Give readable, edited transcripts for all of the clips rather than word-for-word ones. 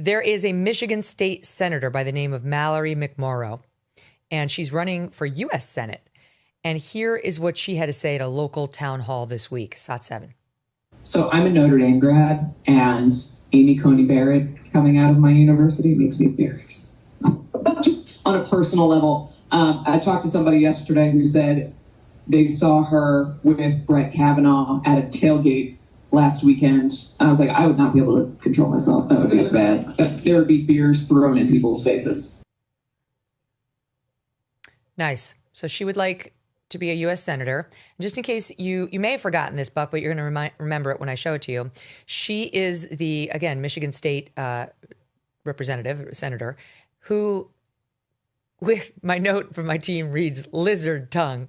There is a Michigan state senator by the name of Mallory McMorrow, and she's running for U.S. Senate. And here is what she had to say at a local town hall this week. SOT 7. So I'm a Notre Dame grad, and Amy Coney Barrett coming out of my university makes me very excited. Just on a personal level, I talked to somebody yesterday who said they saw her with Brett Kavanaugh at a tailgate last weekend. I was like, I would not be able to control myself. That would be bad. There would be beers thrown in people's faces. Nice. So she would like to be a U.S. senator. And just in case you may have forgotten this, Buck, but you're going to remember it when I show it to you. She is the, again, Michigan State senator, who, with my note from my team reads lizard tongue,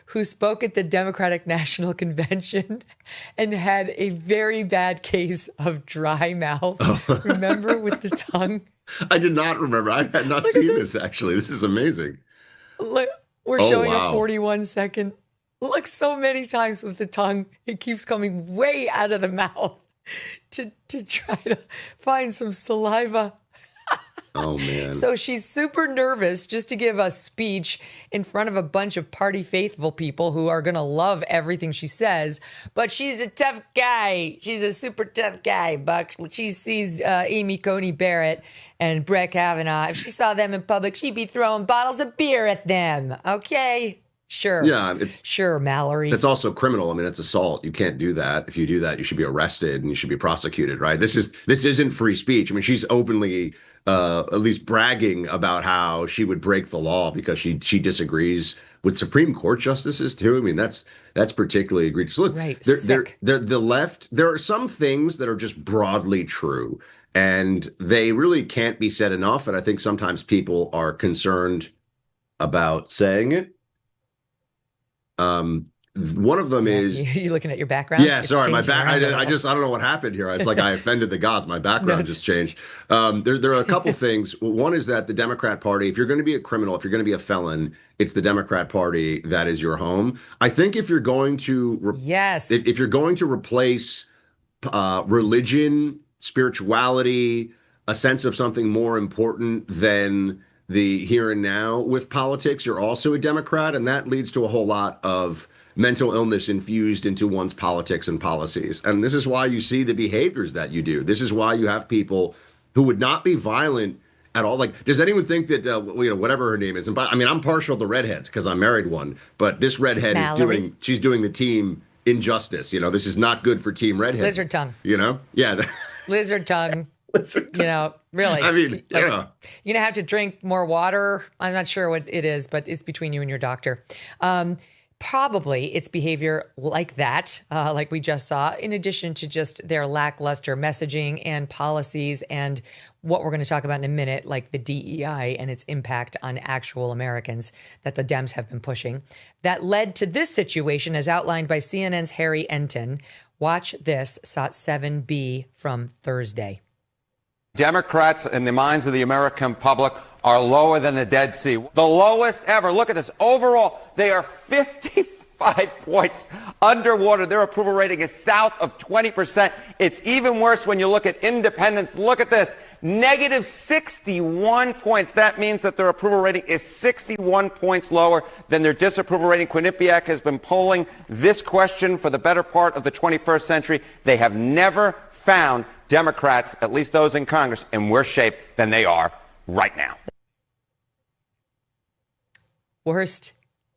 who spoke at the Democratic National Convention and had a very bad case of dry mouth. Oh. Remember, with the tongue? I did not remember. I had not seen this, actually. This is amazing. Look, we're showing a 41-second. Look, so many times with the tongue, it keeps coming way out of the mouth to try to find some saliva. Oh, man. So she's super nervous just to give a speech in front of a bunch of party faithful people who are going to love everything she says. But she's a tough guy. She's a super tough guy, Buck. She sees Amy Coney Barrett and Brett Kavanaugh. If she saw them in public, she'd be throwing bottles of beer at them. Okay? Sure. Yeah, sure, Mallory. It's also criminal. I mean, it's assault. You can't do that. If you do that, you should be arrested and you should be prosecuted, right? This isn't free speech. I mean, she's openly at least bragging about how she would break the law because she disagrees with Supreme Court justices too. I mean, that's particularly egregious. Look, right. The left, there are some things that are just broadly true, and they really can't be said enough. And I think sometimes people are concerned about saying it. One of them is you looking at your background. Yeah, sorry, my back. I don't know what happened here. It's like I offended the gods. My background just changed. There are a couple things. One is that the Democrat Party, if you're going to be a criminal, if you're going to be a felon, it's the Democrat Party that is your home. I think if you're going to if you're going to replace religion, spirituality, a sense of something more important than the here and now with politics, you're also a Democrat, and that leads to a whole lot of mental illness infused into one's politics and policies. And this is why you see the behaviors that you do. This is why you have people who would not be violent at all. Like, does anyone think that, whatever her name is, and I mean, I'm partial to redheads because I married one, but this redhead Mallory. she's doing the team injustice. This is not good for Team Redhead. Lizard tongue. Yeah. Lizard tongue. Really. I mean, you're going to have to drink more water. I'm not sure what it is, but it's between you and your doctor. Probably it's behavior like that, like we just saw, in addition to just their lackluster messaging and policies and what we're going to talk about in a minute, like the DEI and its impact on actual Americans that the Dems have been pushing, that led to this situation as outlined by CNN's Harry Enton. Watch this, SOT 7B from Thursday. Democrats, in the minds of the American public, are lower than the Dead Sea. The lowest ever. Look at this. Overall, they are 55 points underwater. Their approval rating is south of 20%. It's even worse when you look at independents. Look at this. Negative 61 points. That means that their approval rating is 61 points lower than their disapproval rating. Quinnipiac has been polling this question for the better part of the 21st century. They have never found Democrats, at least those in Congress, in worse shape than they are right now. Worst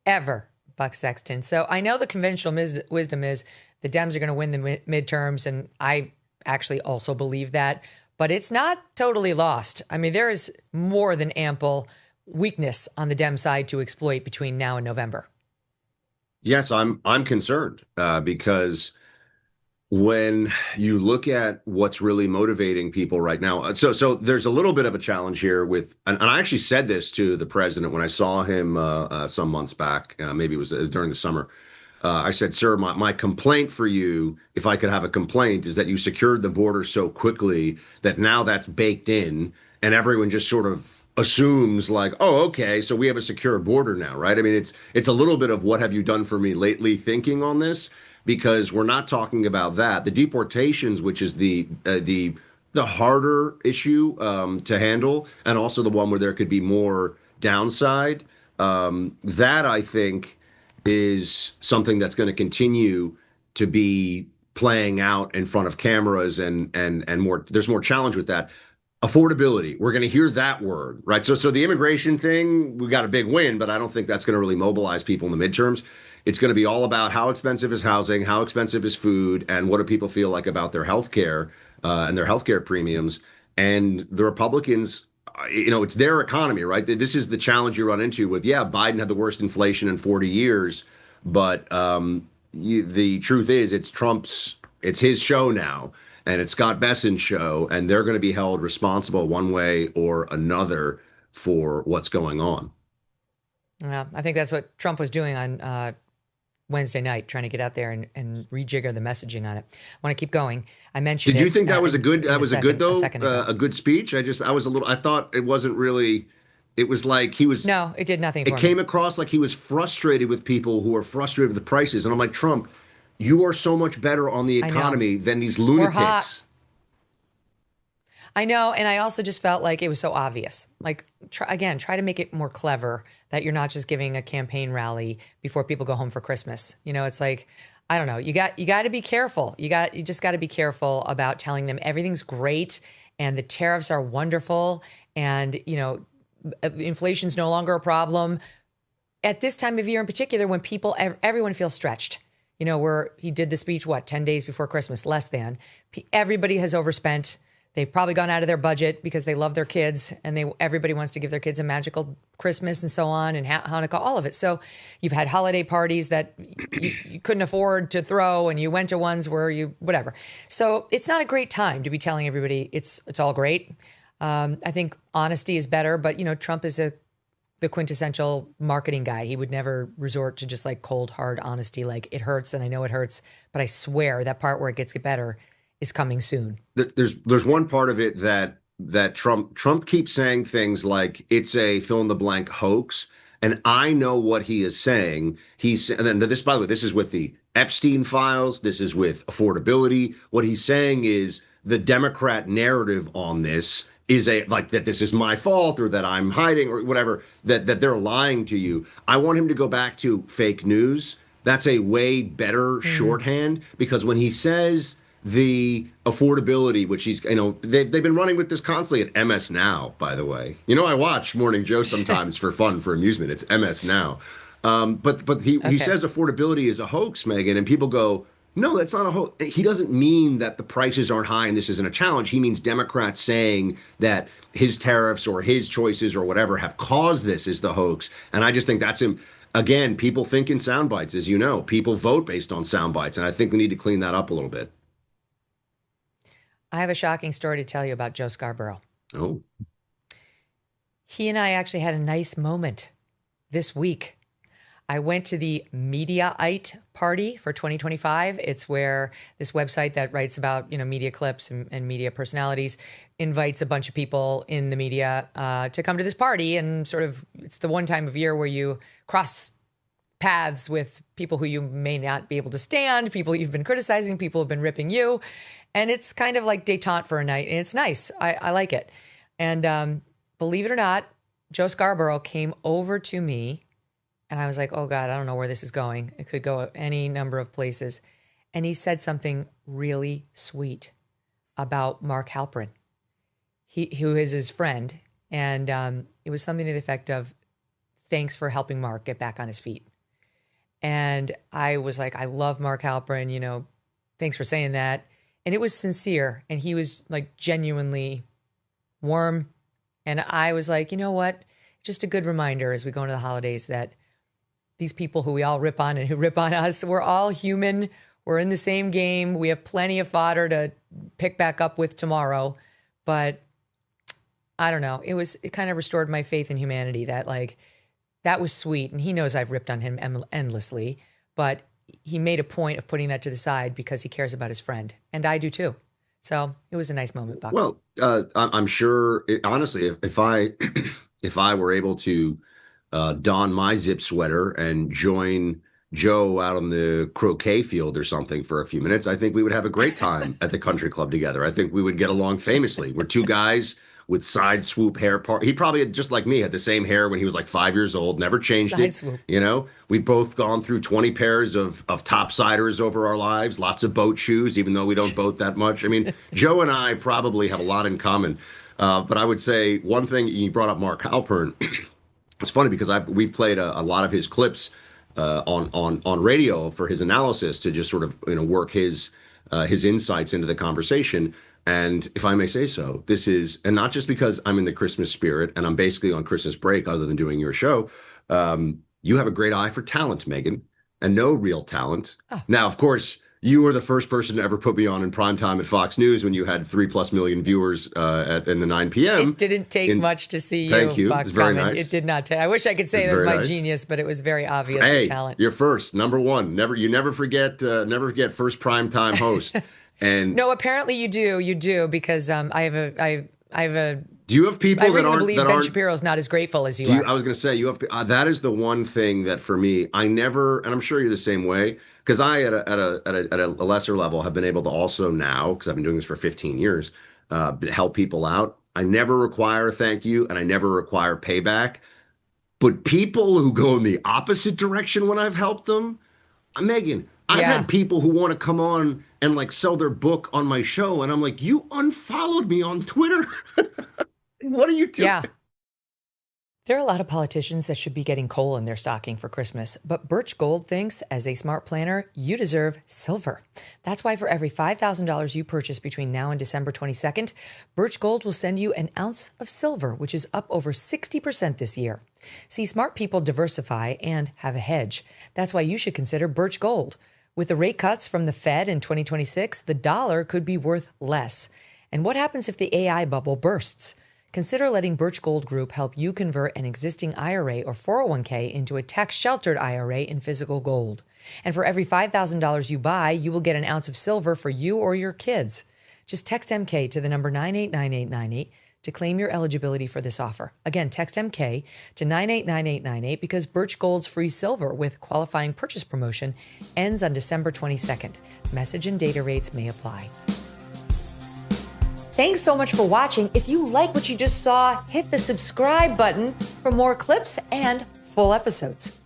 ever, Buck Sexton. So I know the conventional wisdom is the Dems are going to win the midterms, and I actually also believe that. But it's not totally lost. I mean, there is more than ample weakness on the Dem side to exploit between now and November. Yes, I'm concerned because when you look at what's really motivating people right now, so there's a little bit of a challenge here with, and I actually said this to the president when I saw him some months back, maybe it was during the summer. I said, sir, my complaint for you, if I could have a complaint, is that you secured the border so quickly that now that's baked in and everyone just sort of assumes like, oh, okay, so we have a secure border now, right? I mean, it's a little bit of what have you done for me lately thinking on this, because we're not talking about that. The deportations, which is the the harder issue to handle, and also the one where there could be more downside. That I think is something that's going to continue to be playing out in front of cameras, and more. There's more challenge with that. Affordability. We're going to hear that word, right? So the immigration thing, we got a big win, but I don't think that's going to really mobilize people in the midterms. It's going to be all about how expensive is housing, how expensive is food, and what do people feel like about their health care and their health care premiums. And the Republicans, it's their economy, right? This is the challenge you run into with, yeah, Biden had the worst inflation in 40 years, but the truth is it's his show now, and it's Scott Bessen's show, and they're going to be held responsible one way or another for what's going on. Yeah, I think that's what Trump was doing on Wednesday night, trying to get out there and rejigger the messaging on it. I want to keep going. I mentioned. Did you think that was a good? That was a good speech. I thought it wasn't really. It was like he was. No, it did nothing. It came across like he was frustrated with people who are frustrated with the prices, and I'm like, Trump, you are so much better on the economy than these lunatics. I know, and I also just felt like it was so obvious. Like, try to make it more clever that you're not just giving a campaign rally before people go home for Christmas. It's like, I don't know. You got to be careful. You just got to be careful about telling them everything's great and the tariffs are wonderful and inflation's no longer a problem at this time of year in particular when everyone feels stretched. Where he did the speech 10 days before Christmas, less than. Everybody has overspent. They've probably gone out of their budget because they love their kids and everybody wants to give their kids a magical Christmas and so on, and Hanukkah, all of it. So you've had holiday parties that you couldn't afford to throw, and you went to ones where whatever. So it's not a great time to be telling everybody it's all great. I think honesty is better, but Trump is the quintessential marketing guy. He would never resort to just like cold, hard honesty. Like, it hurts and I know it hurts, but I swear that part where it gets better is coming soon. There's one part of it that Trump keeps saying things like it's a fill in the blank hoax, and I know what he is saying. And then this, by the way, this is with the Epstein files. This is with affordability. What he's saying is the Democrat narrative on this is that this is my fault or that I'm hiding or whatever, that they're lying to you. I want him to go back to fake news. That's a way better shorthand, because when he says the affordability, which they've been running with this constantly at MS Now, by the way. I watch Morning Joe sometimes for fun, for amusement. It's MS Now. But he says affordability is a hoax, Megan, and people go, no, that's not a hoax. He doesn't mean that the prices aren't high and this isn't a challenge. He means Democrats saying that his tariffs or his choices or whatever have caused this is the hoax. And I just think that's him. Again, people think in sound bites, as you know. People vote based on sound bites, and I think we need to clean that up a little bit. I have a shocking story to tell you about Joe Scarborough. Oh. He and I actually had a nice moment this week. I went to the Mediaite party for 2025. It's where this website that writes about, media clips and media personalities invites a bunch of people in the media to come to this party. And it's the one time of year where you cross paths with people who you may not be able to stand, people you've been criticizing, people who've been ripping you. And it's kind of like détente for a night. And it's nice. I like it. And believe it or not, Joe Scarborough came over to me. And I was like, oh, God, I don't know where this is going. It could go any number of places. And he said something really sweet about Mark Halperin, who is his friend. And it was something to the effect of, thanks for helping Mark get back on his feet. And I was like, I love Mark Halperin, thanks for saying that. And it was sincere. And he was like genuinely warm. And I was like, you know what? Just a good reminder as we go into the holidays that these people who we all rip on and who rip on us, we're all human. We're in the same game. We have plenty of fodder to pick back up with tomorrow. But I don't know. It kind of restored my faith in humanity that was sweet. And he knows I've ripped on him endlessly, but he made a point of putting that to the side because he cares about his friend. And I do too. So it was a nice moment, Buck. Well, I'm sure, honestly, if I were able to don my zip sweater and join Joe out on the croquet field or something for a few minutes, I think we would have a great time at the country club together. I think we would get along famously. We're two guys with side swoop hair. He probably, just like me, had the same hair when he was like 5 years old, never changed Side it. swoop. You know, we've both gone through 20 pairs of topsiders over our lives, lots of boat shoes, even though we don't boat that much. I mean, Joe and I probably have a lot in common. But I would say one thing, you brought up Mark Halpern. It's funny because we've played a lot of his clips on radio for his analysis to just sort of work his insights into the conversation. And if I may say so, this is, and not just because I'm in the Christmas spirit and I'm basically on Christmas break other than doing your show, you have a great eye for talent, Megan, and no real talent. Oh. Now, of course, you were the first person to ever put me on in primetime at Fox News when you had 3+ million viewers in the 9 p.m. It didn't take much to see you. Thank you. Fox It's very comment. nice. It did not take. I wish I could say that was my genius, but it was very obvious Hey, talent. You're first, number one. You never forget first primetime host. And no, apparently you do because I have a. Do you have people that aren't? Ben Shapiro's not as grateful as you are. I was going to say you have. That is the one thing that for me, I never, and I'm sure you're the same way. Because I, at a lesser level, have been able to also now, because I've been doing this for 15 years, help people out. I never require a thank you, and I never require payback. But people who go in the opposite direction when I've helped them, Megan, I've had people who want to come on and like sell their book on my show, and I'm like, you unfollowed me on Twitter. What are you doing? Yeah. There are a lot of politicians that should be getting coal in their stocking for Christmas, but Birch Gold thinks, as a smart planner, you deserve silver. That's why for every $5,000 you purchase between now and December 22nd, Birch Gold will send you an ounce of silver, which is up over 60% this year. See, smart people diversify and have a hedge. That's why you should consider Birch Gold. With the rate cuts from the Fed in 2026, the dollar could be worth less. And what happens if the AI bubble bursts? Consider letting Birch Gold Group help you convert an existing IRA or 401k into a tax-sheltered IRA in physical gold. And for every $5,000 you buy, you will get an ounce of silver for you or your kids. Just text MK to the number 989898 to claim your eligibility for this offer. Again, text MK to 989898 because Birch Gold's free silver with qualifying purchase promotion ends on December 22nd. Message and data rates may apply. Thanks so much for watching. If you like what you just saw, hit the subscribe button for more clips and full episodes.